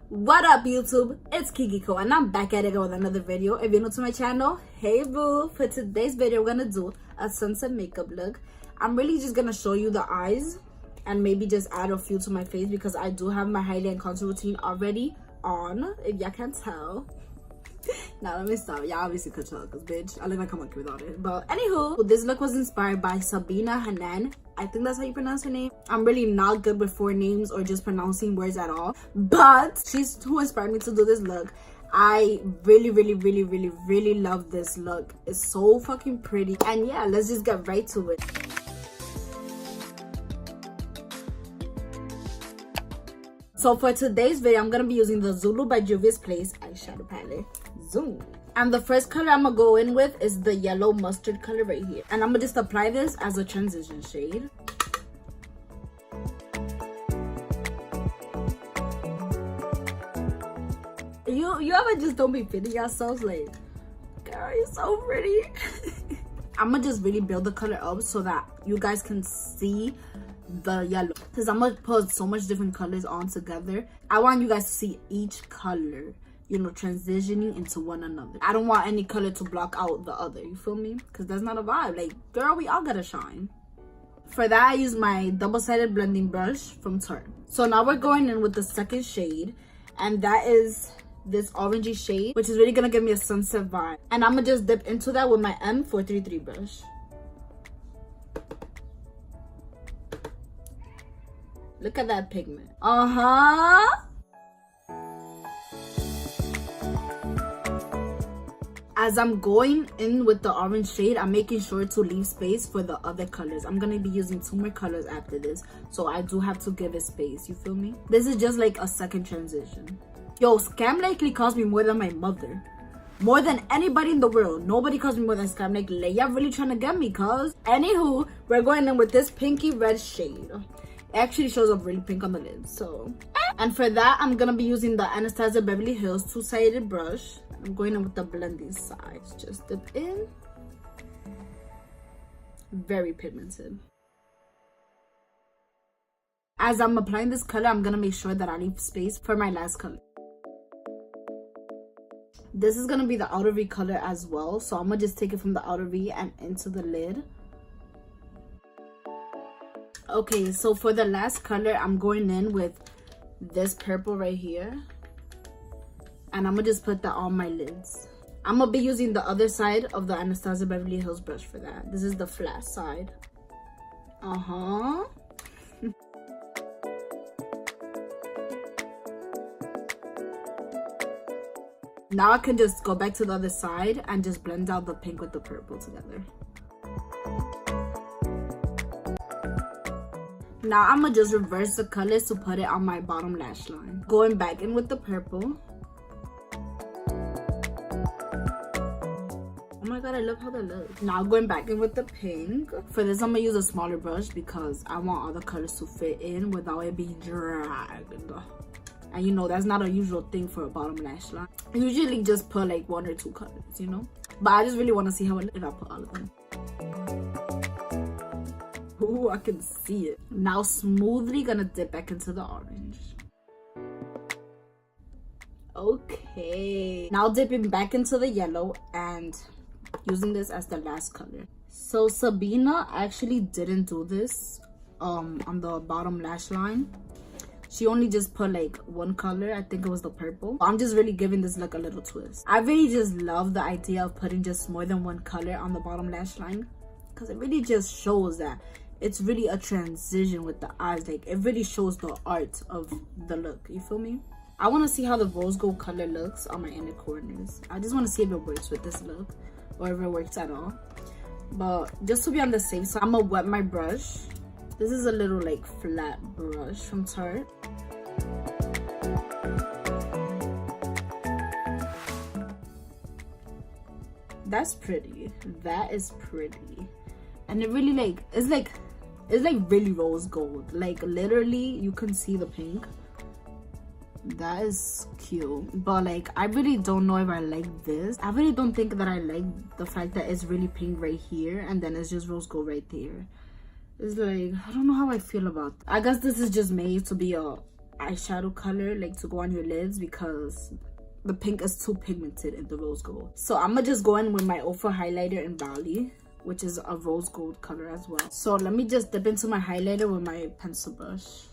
What up, YouTube? It's Kikiko and I'm back at it with another video. If you're new to my channel, hey boo. For today's video, we're gonna do a sunset makeup look. I'm really just gonna show you the eyes and maybe just add a few to my face because I do have my highlight contour routine already on, if y'all can tell. Now let me stop. Y'all obviously could tell because bitch, I look like I'm monkey without it. But anywho, this look was inspired by Sabina Hanan. I think that's how you pronounce her name. I'm really not good with forenames or just pronouncing words at all, but she's who inspired me to do this look. I really love this look. It's so fucking pretty. And yeah, let's just get right to it. So for today's video, I'm gonna be using the Zulu by Juvias eyeshadow palette. Zoom. And the first color I'm gonna go in with is the yellow mustard color right here. And I'm gonna just apply this as a transition shade. You ever just don't be fitting yourselves like, girl, you're so pretty. I'm gonna just really build the color up so that you guys can see the yellow, because I'm gonna put so much different colors on together. I want you guys to see each color, you know, transitioning into one another. I don't want any color to block out the other, you feel me? Because that's not a vibe. Like, girl, we all gotta shine. For that, I use my double-sided blending brush from Tarte. So now we're going in with the second shade, and that is this orangey shade, which is really gonna give me a sunset vibe. And I'm gonna just dip into that with my M433 brush. Look at that pigment. As I'm going in with the orange shade, I'm making sure to leave space for the other colors. I'm gonna be using 2 more colors after this, so I do have to give it space, you feel me? This is just like a second transition. Yo, Scam Likely calls me more than my mother. More than anybody in the world. Nobody calls me more than Scam Likely. Like, y'all really trying to get me, cuz. Anywho, we're going in with this pinky red shade. It actually shows up really pink on the lid, so. And for that, I'm gonna be using the Anastasia Beverly Hills 2-sided brush. I'm going in with the blending sides. Just dip in. Very pigmented. As I'm applying this color, I'm gonna make sure that I leave space for my last color. This is gonna be the outer V color as well, so I'm gonna just take it from the outer V and into the lid. Okay, so for the last color, I'm going in with this purple right here. And I'm gonna just put that on my lids. I'm gonna be using the other side of the Anastasia Beverly Hills brush for that. This is the flat side. Now I can just go back to the other side and just blend out the pink with the purple together. Now I'm gonna just reverse the colors to put it on my bottom lash line. Going back in with the purple. Oh my god, I love how that looks. Now going back in with the pink. For this, I'm gonna use a smaller brush because I want all the colors to fit in without it being dragged. And you know, that's not a usual thing for a bottom lash line. I usually just put like 1 or 2 colors, you know? But I just really want to see how it looks if I put all of them. Ooh, I can see it. Now smoothly gonna dip back into the orange. Okay. Now dipping back into the yellow and using this as the last color. So Sabina actually didn't do this on the bottom lash line. She only just put like 1 color. I think it was the purple. I'm just really giving this like a little twist. I really just love the idea of putting just more than 1 color on the bottom lash line, because it really just shows that it's really a transition with the eyes. Like, it really shows the art of the look, you feel me? I want to see how the rose gold color looks on my inner corners. I just want to see if it works with this look or if it works at all. But just to be on the safe side, I'm gonna wet my brush. This is a little like flat brush from Tarte. That's pretty. That is pretty. And it really like, it's like really rose gold. Like, literally you can see the pink. That is cute. But like, I really don't know if I like this. I really don't think that I like the fact that it's really pink right here and then it's just rose gold right there. It's like, I don't know how I feel about that. I guess this is just made to be a eyeshadow color like to go on your lids because the pink is too pigmented in the rose gold. So I'm gonna just go in with my Ofra highlighter in Bali, which is a rose gold color as well. So let me just dip into my highlighter with my pencil brush.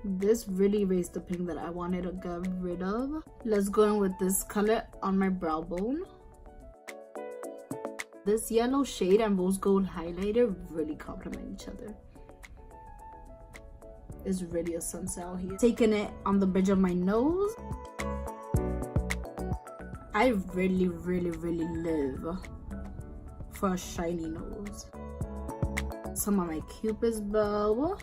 This really erased the pink that I wanted to get rid of. Let's go in with this color on my brow bone. This yellow shade and rose gold highlighter really complement each other. It's really a sunset out here. Taking it on the bridge of my nose. I really live for a shiny nose. Some of my Cupid's bow.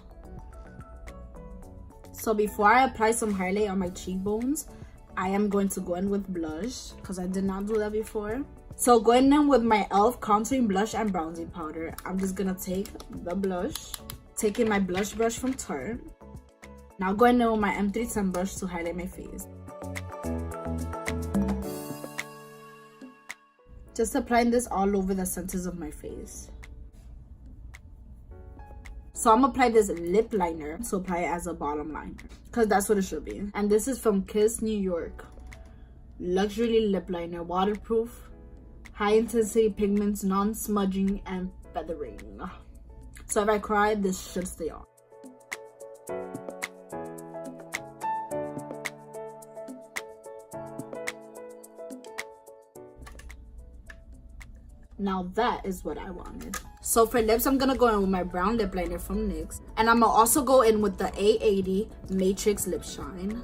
So before I apply some highlight on my cheekbones, I am going to go in with blush because I did not do that before. So going in with my e.l.f. contouring blush and bronzing powder, I'm just gonna take the blush, taking my blush brush from Tarte. Now going in with my M310 brush to highlight my face. Just applying this all over the centers of my face. So I'm gonna apply this lip liner to apply it as a bottom liner because that's what it should be. And this is from Kiss New York. Luxury lip liner, waterproof, high intensity pigments, non-smudging and feathering. So if I cry, this should stay on. Now that is what I wanted. So for lips, I'm gonna go in with my brown lip liner from NYX. And I'm gonna also go in with the A80 Matrix Lip Shine.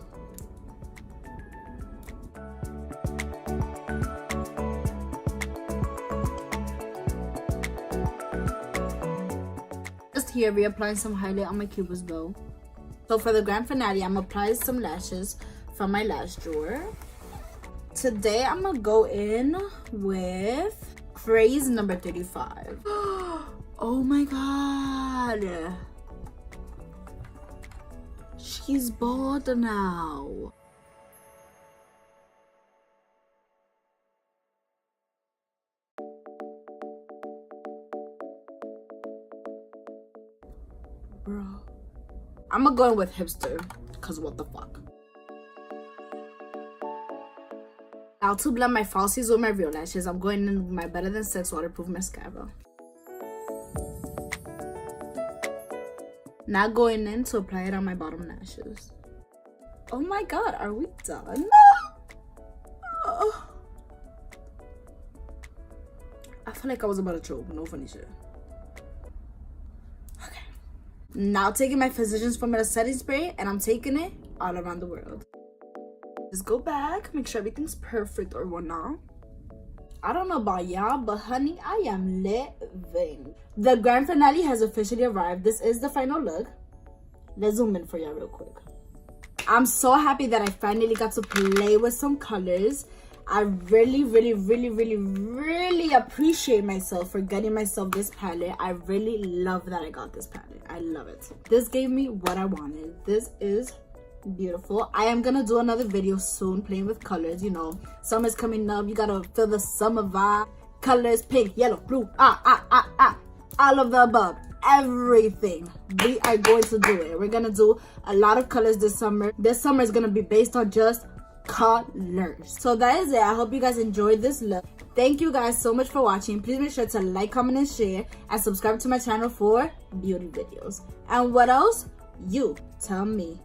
Just here, reapplying some highlight on my Cupid's bow. So for the grand finale, I'm gonna apply some lashes from my lash drawer. Today, I'm gonna go in with Phrase number 35. Oh my god. She's bald now. Bro. I'm gonna go in with hipster because what the fuck. Now to blend my falsies with my real lashes, I'm going in with my Better Than Sex waterproof mascara. Now going in to apply it on my bottom lashes. Oh my god, are we done? I feel like I was about to choke, no funny shit. Okay. Now taking my Physicians Formula setting spray and I'm taking it all around the world. Just go back, make sure everything's perfect or whatnot. I don't know about y'all, but honey, I am living. The grand finale has officially arrived. This is the final look. Let's zoom in for y'all real quick. I'm so happy that I finally got to play with some colors. I really appreciate myself for getting myself this palette. I really love that I got this palette. I love it. This gave me what I wanted. This is beautiful. I am gonna do another video soon playing with colors. You know, summer's coming up. You gotta feel the summer vibe. Colors, pink, yellow, blue, all of the above, everything. We are going to do it. We're gonna do a lot of colors this summer. This summer is gonna be based on just colors. So that is it. I hope you guys enjoyed this look. Thank you guys so much for watching. Please make sure to like, comment, and share, and subscribe to my channel for beauty videos. And what else? You tell me.